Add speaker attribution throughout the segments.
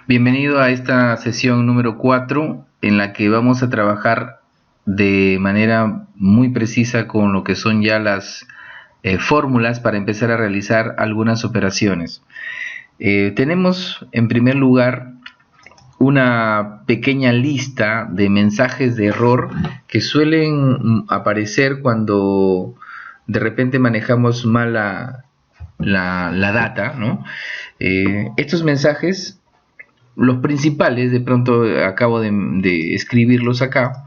Speaker 1: Bienvenido a esta sesión número 4 en la que vamos a trabajar de manera muy precisa con lo que son ya las fórmulas para empezar a realizar algunas operaciones. Tenemos en primer lugar una pequeña lista de mensajes de error que suelen aparecer cuando de repente manejamos mal la data, ¿no? Estos mensajes, los principales, de pronto acabo de escribirlos acá,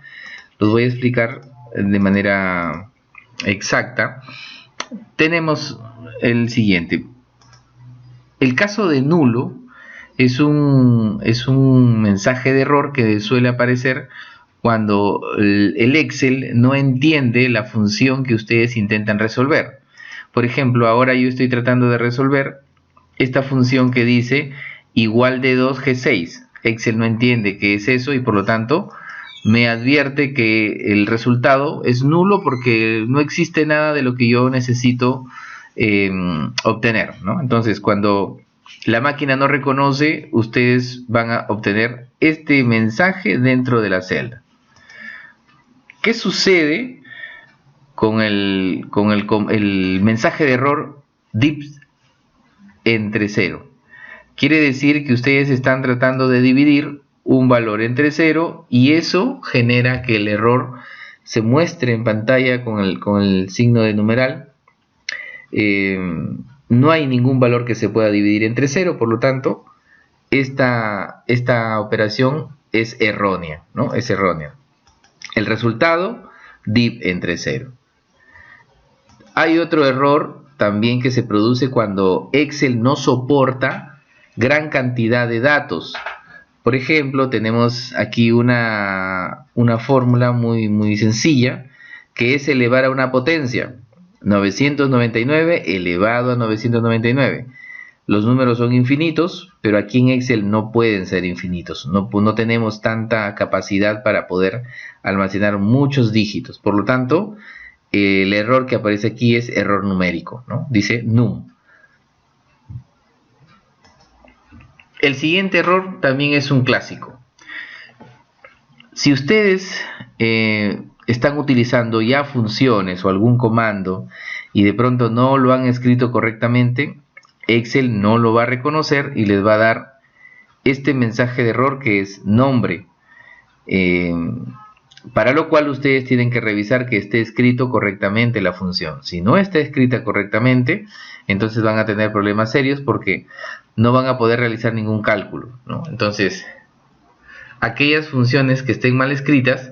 Speaker 1: los voy a explicar de manera exacta. Tenemos el siguiente. El caso de nulo es un mensaje de error que suele aparecer cuando el Excel no entiende la función que ustedes intentan resolver. Por ejemplo, ahora yo estoy tratando de resolver esta función que dice igual de 2G6. Excel no entiende qué es eso y por lo tanto me advierte que el resultado es nulo porque no existe nada de lo que yo necesito obtener, ¿no? Entonces, cuando la máquina no reconoce, ustedes van a obtener este mensaje dentro de la celda. ¿Qué sucede con el mensaje de error div entre 0? Quiere decir que ustedes están tratando de dividir un valor entre 0 y eso genera que el error se muestre en pantalla con el signo de numeral. No hay ningún valor que se pueda dividir entre 0, por lo tanto, esta operación es errónea, ¿no? Es errónea. El resultado, div entre 0. Hay otro error también que se produce cuando Excel no soporta gran cantidad de datos. Por ejemplo, tenemos aquí una fórmula muy sencilla, que es elevar a una potencia. 999 elevado a 999. Los números son infinitos, pero aquí en Excel no pueden ser infinitos. No tenemos tanta capacidad para poder almacenar muchos dígitos. Por lo tanto, el error que aparece aquí es error numérico, ¿no? Dice num. El siguiente error también es un clásico. Si ustedes están utilizando ya funciones o algún comando y de pronto no lo han escrito correctamente, Excel no lo va a reconocer y les va a dar este mensaje de error que es nombre. Para lo cual ustedes tienen que revisar que esté escrito correctamente la función. Si no está escrita correctamente, entonces van a tener problemas serios porque no van a poder realizar ningún cálculo, ¿no? Entonces, aquellas funciones que estén mal escritas,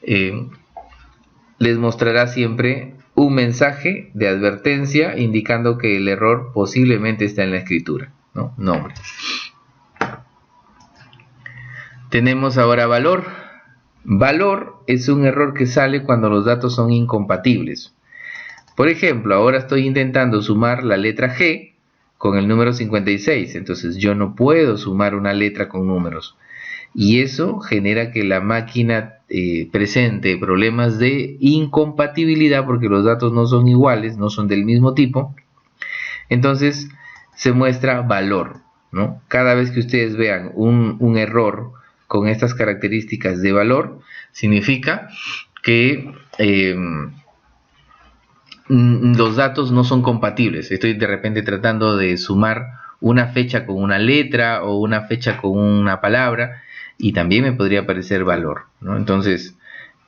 Speaker 1: les mostrará siempre un mensaje de advertencia indicando que el error posiblemente está en la escritura, ¿no? Nombre. Tenemos ahora valor. Valor es un error que sale cuando los datos son incompatibles. Por ejemplo, ahora estoy intentando sumar la letra G con el número 56. Entonces yo no puedo sumar una letra con números. Y eso genera que la máquina presente problemas de incompatibilidad porque los datos no son iguales, no son del mismo tipo. Entonces se muestra valor, ¿no? Cada vez que ustedes vean un error con estas características de valor, significa que los datos no son compatibles. Estoy de repente tratando de sumar una fecha con una letra o una fecha con una palabra y también me podría aparecer valor, ¿no? Entonces,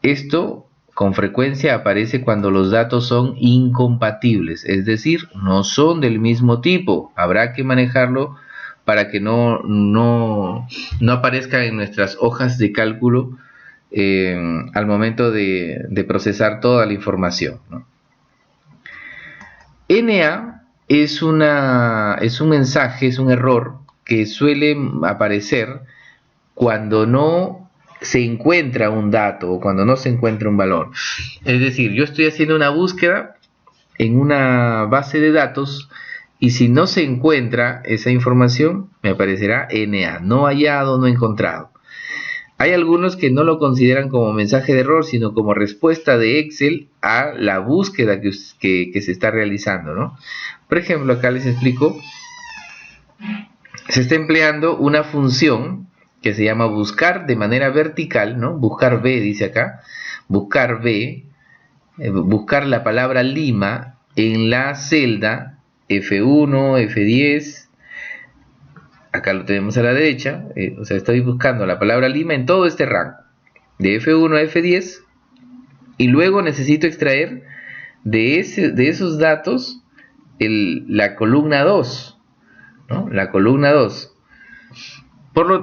Speaker 1: esto con frecuencia aparece cuando los datos son incompatibles, es decir, no son del mismo tipo. Habrá que manejarlo para que no aparezca en nuestras hojas de cálculo al momento de procesar toda la información, ¿no? NA es un mensaje, es un error que suele aparecer cuando no se encuentra un dato o cuando no se encuentra un valor. Es decir, yo estoy haciendo una búsqueda en una base de datos y si no se encuentra esa información, me aparecerá NA, no hallado, no encontrado. Hay algunos que no lo consideran como mensaje de error, sino como respuesta de Excel a la búsqueda que se está realizando, ¿no? Por ejemplo, acá les explico. se está empleando una función que se llama buscar de manera vertical, ¿no? Buscar B, dice acá, buscar B, buscar la palabra Lima en la celda F1, F10, acá lo tenemos a la derecha, o sea, estoy buscando la palabra Lima en todo este rango, de F1 a F10, y luego necesito extraer de esos datos la columna 2, ¿no? La columna 2.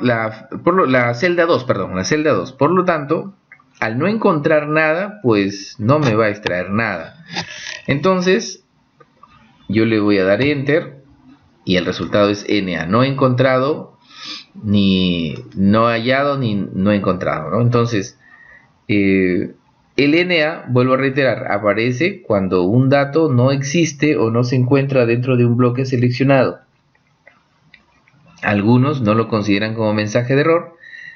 Speaker 1: La celda 2, perdón, la celda 2. Por lo tanto, al no encontrar nada, pues no me va a extraer nada. Entonces, yo le voy a dar Enter y el resultado es NA. No he encontrado, ni no hallado, ni no he encontrado, ¿no? Entonces, el NA, vuelvo a reiterar, aparece cuando un dato no existe o no se encuentra dentro de un bloque seleccionado. Algunos no lo consideran como mensaje de error,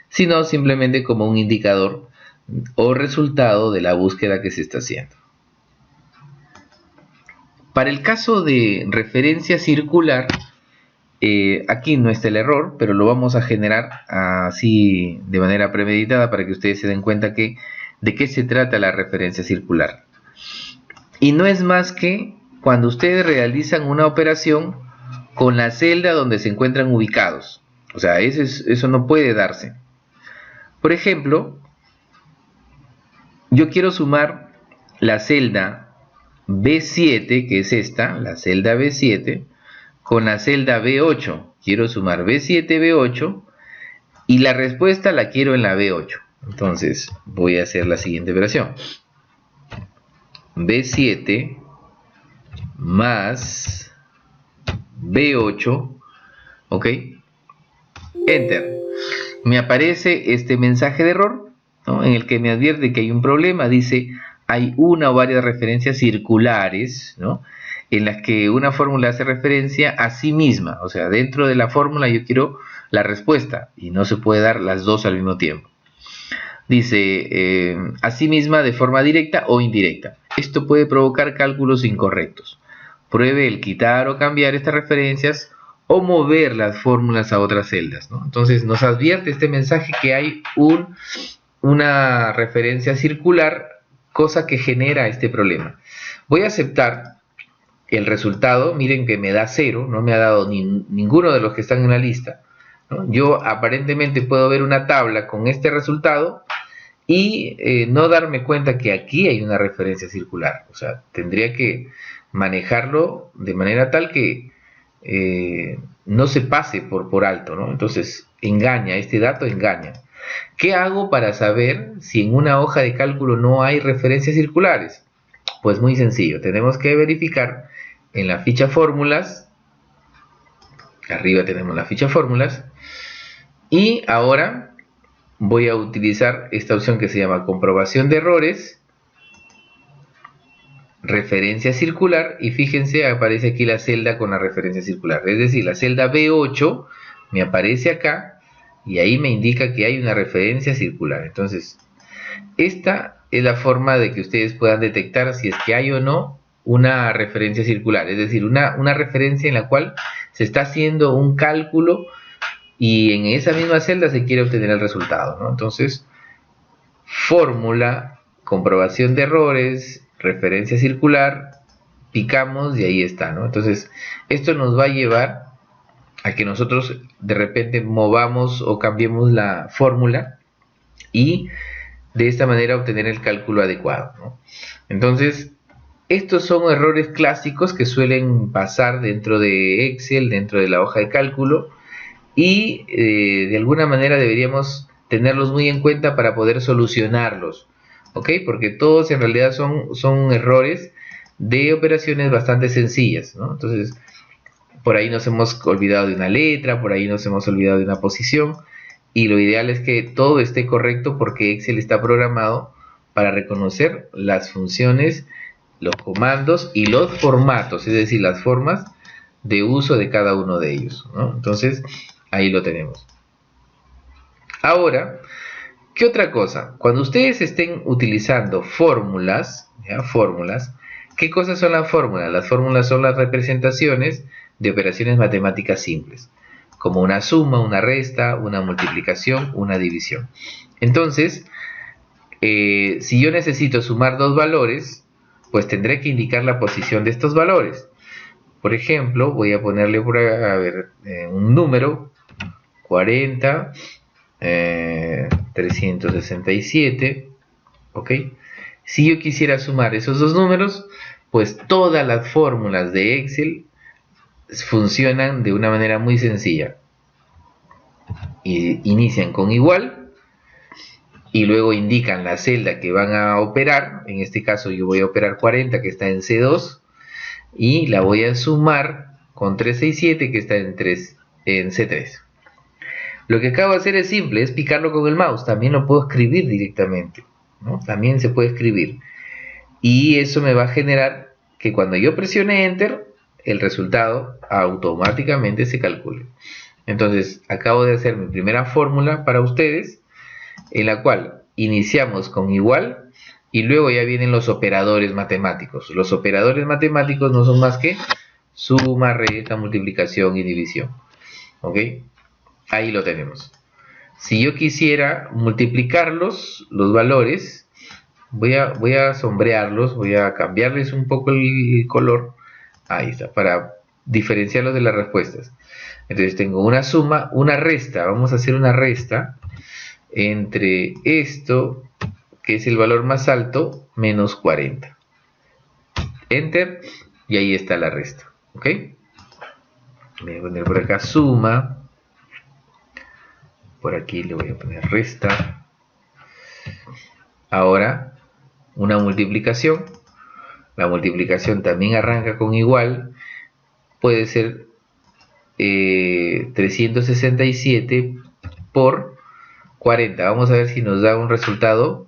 Speaker 1: sino simplemente como un indicador o resultado de la búsqueda que se está haciendo. Para el caso de referencia circular, aquí no está el error, pero lo vamos a generar así de manera premeditada para que ustedes se den cuenta de qué se trata la referencia circular. Y no es más que cuando ustedes realizan una operación con la celda donde se encuentran ubicados. O sea, eso no puede darse. Por ejemplo, yo quiero sumar la celda B7, que es esta, la celda B7, con la celda B8. Quiero sumar B7, B8, y la respuesta la quiero en la B8. Entonces, voy a hacer la siguiente operación. B7 más B8, ok, Enter. Me aparece este mensaje de error, ¿no? En el que me advierte que hay un problema. Dice, hay una o varias referencias circulares, ¿no? En las que una fórmula hace referencia a sí misma. O sea, dentro de la fórmula yo quiero la respuesta y no se puede dar las dos al mismo tiempo. Dice, a sí misma de forma directa o indirecta. Esto puede provocar cálculos incorrectos. Pruebe el quitar o cambiar estas referencias o mover las fórmulas a otras celdas, ¿no? Entonces nos advierte este mensaje que hay una referencia circular, cosa que genera este problema. Voy a aceptar el resultado. Miren que me da 0, no me ha dado ninguno de los que están en la lista, ¿no? Yo aparentemente puedo ver una tabla con este resultado y no darme cuenta que aquí hay una referencia circular. O sea, tendría que manejarlo de manera tal que no se pase por alto, ¿no? Entonces engaña, este dato engaña. ¿Qué hago para saber si en una hoja de cálculo no hay referencias circulares? Pues muy sencillo, tenemos que verificar en la ficha fórmulas. Arriba tenemos la ficha fórmulas y ahora voy a utilizar esta opción que se llama comprobación de errores, referencia circular, y fíjense, aparece aquí la celda con la referencia circular, es decir, la celda B8 me aparece acá y ahí me indica que hay una referencia circular. Entonces, esta es la forma de que ustedes puedan detectar si es que hay o no una referencia circular, es decir, una referencia en la cual se está haciendo un cálculo y en esa misma celda se quiere obtener el resultado, ¿no? Entonces, fórmula, comprobación de errores, referencia circular, picamos y ahí está, ¿no? Entonces, esto nos va a llevar a que nosotros de repente movamos o cambiemos la fórmula y de esta manera obtener el cálculo adecuado, ¿no? Entonces, estos son errores clásicos que suelen pasar dentro de Excel, dentro de la hoja de cálculo, y de alguna manera deberíamos tenerlos muy en cuenta para poder solucionarlos, ¿ok? Porque todos en realidad son errores de operaciones bastante sencillas, ¿no? Entonces, por ahí nos hemos olvidado de una letra, por ahí nos hemos olvidado de una posición, y lo ideal es que todo esté correcto porque Excel está programado para reconocer las funciones, los comandos y los formatos, es decir, las formas de uso de cada uno de ellos, ¿no? Entonces, ahí lo tenemos. Ahora, ¿qué otra cosa? Cuando ustedes estén utilizando fórmulas, ¿ya? Fórmulas, ¿qué cosas son las fórmulas? Las fórmulas son las representaciones de operaciones matemáticas simples. como una suma, una resta, una multiplicación, una división. Entonces, si yo necesito sumar dos valores, pues tendré que indicar la posición de estos valores. Por ejemplo, voy a ponerle por acá, a ver, un número, 40, 367, ¿ok? Si yo quisiera sumar esos dos números, pues todas las fórmulas de Excel funcionan de una manera muy sencilla. Inician con igual y luego indican la celda que van a operar. En este caso yo voy a operar 40, que está en C2, y la voy a sumar con 367, que está en C3. Lo que acabo de hacer es simple, es picarlo con el mouse. También lo puedo escribir directamente, ¿no? También se puede escribir. Y eso me va a generar que cuando yo presione Enter, el resultado automáticamente se calcule. Entonces, acabo de hacer mi primera fórmula para ustedes, en la cual iniciamos con igual y luego ya vienen los operadores matemáticos. Los operadores matemáticos no son más que suma, resta, multiplicación y división. ¿Ok? Ahí lo tenemos. Si yo quisiera multiplicarlos, los valores, voy a sombrearlos, voy a cambiarles un poco el color. Ahí está, para diferenciarlos de las respuestas. Entonces tengo una suma, una resta. Vamos a hacer una resta entre esto, que es el valor más alto, menos 40. Enter, y ahí está la resta. ¿Ok? Voy a poner por acá suma. Por aquí le voy a poner resta. Ahora, una multiplicación. La multiplicación también arranca con igual. Puede ser 367 por 40. Vamos a ver si nos da un resultado.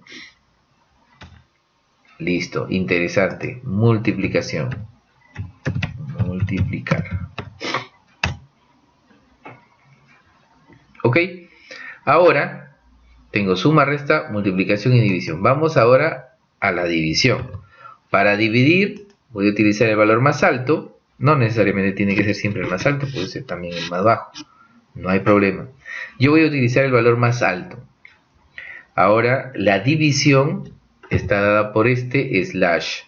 Speaker 1: Listo, interesante. Multiplicación. Multiplicar. Ok. Ahora tengo suma, resta, multiplicación y división. Vamos ahora a la división. Para dividir voy a utilizar el valor más alto. No necesariamente tiene que ser siempre el más alto, puede ser también el más bajo. No hay problema. Yo voy a utilizar el valor más alto. Ahora la división está dada por este slash.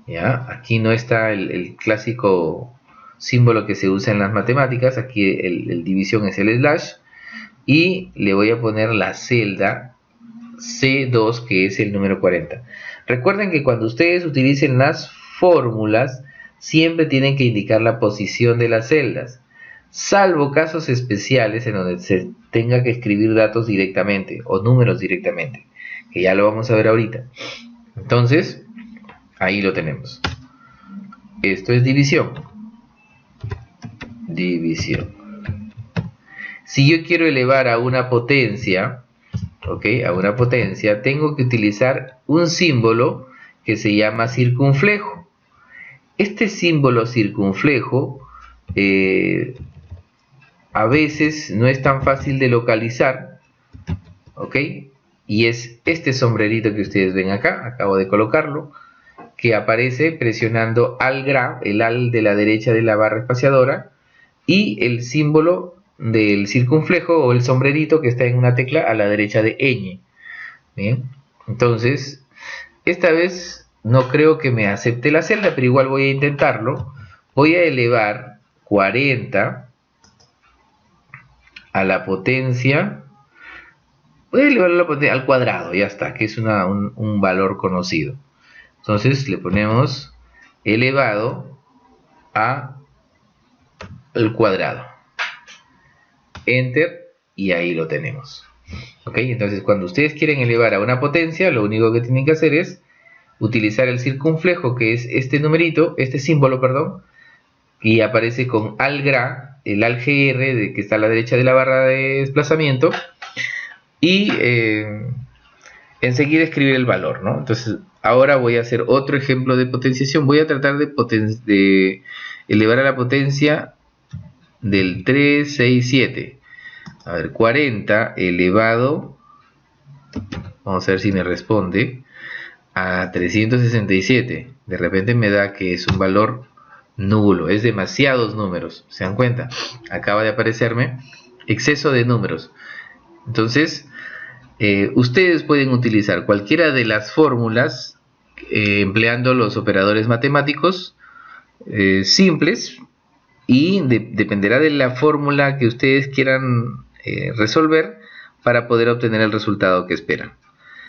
Speaker 1: ¿Ya? Aquí no está el clásico símbolo que se usa en las matemáticas. Aquí el división es el slash. Y le voy a poner la celda C2, que es el número 40. Recuerden que cuando ustedes utilicen las fórmulas, siempre tienen que indicar la posición de las celdas, salvo casos especiales en donde se tenga que escribir datos directamente o números directamente, que ya lo vamos a ver ahorita. Entonces, ahí lo tenemos. Esto es división. División. Si yo quiero elevar a una potencia, ¿ok? A una potencia, tengo que utilizar un símbolo que se llama circunflejo. Este símbolo circunflejo a veces no es tan fácil de localizar, ¿ok? Y es este sombrerito que ustedes ven acá, acabo de colocarlo, que aparece presionando el al de la derecha de la barra espaciadora, y el símbolo del circunflejo o el sombrerito que está en una tecla a la derecha de ñ. Bien, entonces esta vez no creo que me acepte la celda, pero igual voy a intentarlo. Voy a elevar 40 a la potencia, voy a elevar la potencia al cuadrado, ya está, que es un valor conocido. Entonces le ponemos elevado al cuadrado. Enter, y ahí lo tenemos. ¿Ok? Entonces cuando ustedes quieren elevar a una potencia, lo único que tienen que hacer es utilizar el circunflejo, que es este numerito, este símbolo, perdón, y aparece con algra, el algr que está a la derecha de la barra de desplazamiento, y enseguida escribir el valor, ¿no? Entonces ahora voy a hacer otro ejemplo de potenciación. Voy a tratar de elevar a la potencia del 367. A ver, 40 elevado, vamos a ver si me responde, a 367. De repente me da que es un valor nulo, es demasiados números. ¿Se dan cuenta? Acaba de aparecerme exceso de números. Entonces, ustedes pueden utilizar cualquiera de las fórmulas empleando los operadores matemáticos simples y dependerá de la fórmula que ustedes quieran resolver para poder obtener el resultado que esperan.